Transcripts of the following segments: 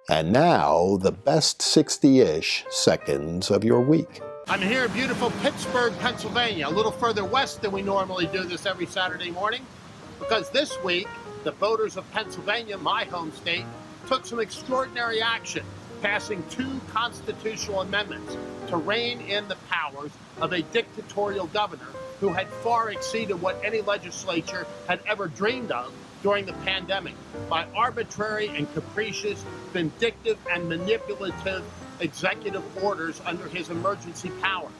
And now, the best 60-ish seconds of your week. I'm here in beautiful Pittsburgh, Pennsylvania, a little further west than we normally do this every Saturday morning, because this week, the voters of Pennsylvania, my home state, took some extraordinary action, passing 2 constitutional amendments to rein in the powers of a dictatorial governor who had far exceeded what any legislature had ever dreamed of during the pandemic by arbitrary and capricious, vindictive and manipulative executive orders under his emergency powers.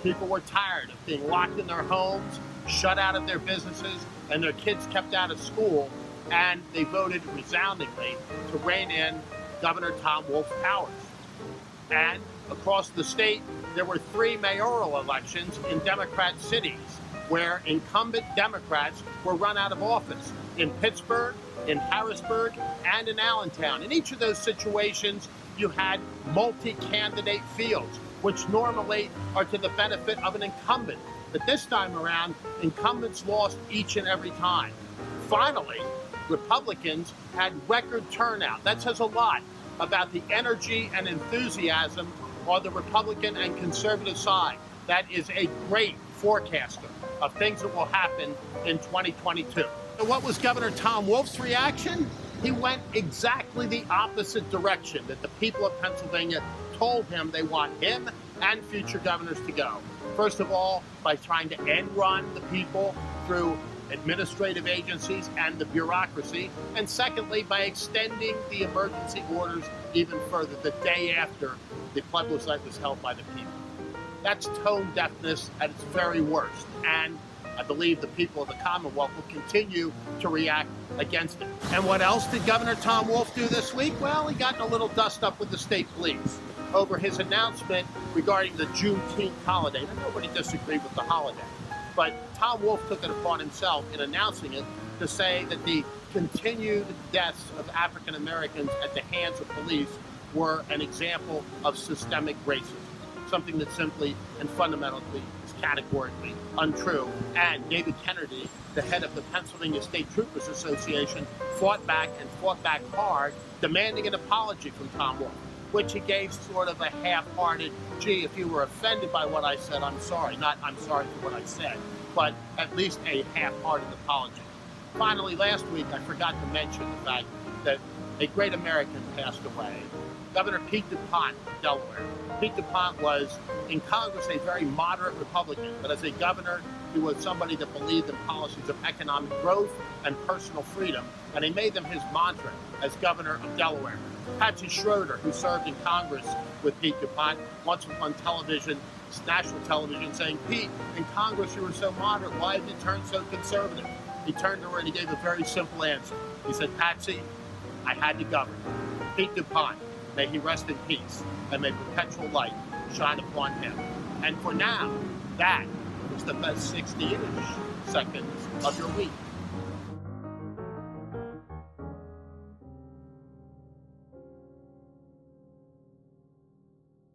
People were tired of being locked in their homes, shut out of their businesses, and their kids kept out of school, and they voted resoundingly to rein in Governor Tom Wolf's powers. And across the state, there were 3 mayoral elections in Democrat cities where incumbent Democrats were run out of office, in Pittsburgh, in Harrisburg, and in Allentown. In each of those situations, you had multi-candidate fields, which normally are to the benefit of an incumbent. But this time around, incumbents lost each and every time. Finally, Republicans had record turnout. That says a lot about the energy and enthusiasm on the Republican and conservative side. That is a great forecaster of things that will happen in 2022. So what was Governor Tom Wolf's reaction? He went exactly the opposite direction that the people of Pennsylvania told him they want him and future governors to go. First of all, by trying to end run the people through administrative agencies and the bureaucracy, and secondly, by extending the emergency orders even further the day after the plebiscite was held by the people. That's tone deafness at its very worst, and I believe the people of the Commonwealth will continue to react against it. And what else did Governor Tom Wolf do this week? Well, he got in a little dust up with the state police over his announcement regarding the Juneteenth holiday. Now, nobody disagreed with the holiday, but Tom Wolf took it upon himself in announcing it to say that the continued deaths of African Americans at the hands of police were an example of systemic racism, something that simply and fundamentally is categorically untrue. And David Kennedy, the head of the Pennsylvania State Troopers Association, fought back hard, demanding an apology from Tom Wolf, which he gave sort of a half-hearted, gee, if you were offended by what I said, I'm sorry. Not I'm sorry for what I said, but at least a half-hearted apology. Finally, last week, I forgot to mention the fact that a great American passed away, Governor Pete DuPont of Delaware. Pete DuPont was, in Congress, a very moderate Republican, but as a governor, he was somebody that believed in policies of economic growth and personal freedom, and he made them his mantra as governor of Delaware. Patsy Schroeder, who served in Congress with Pete DuPont, once was on television, national television, saying, Pete, in Congress you were so moderate, why did you turn so conservative? He turned to her and he gave a very simple answer. He said, Patsy, I had to govern. Pete DuPont, may he rest in peace, and may perpetual light shine upon him. And for now, that is the best 60-ish seconds of your week.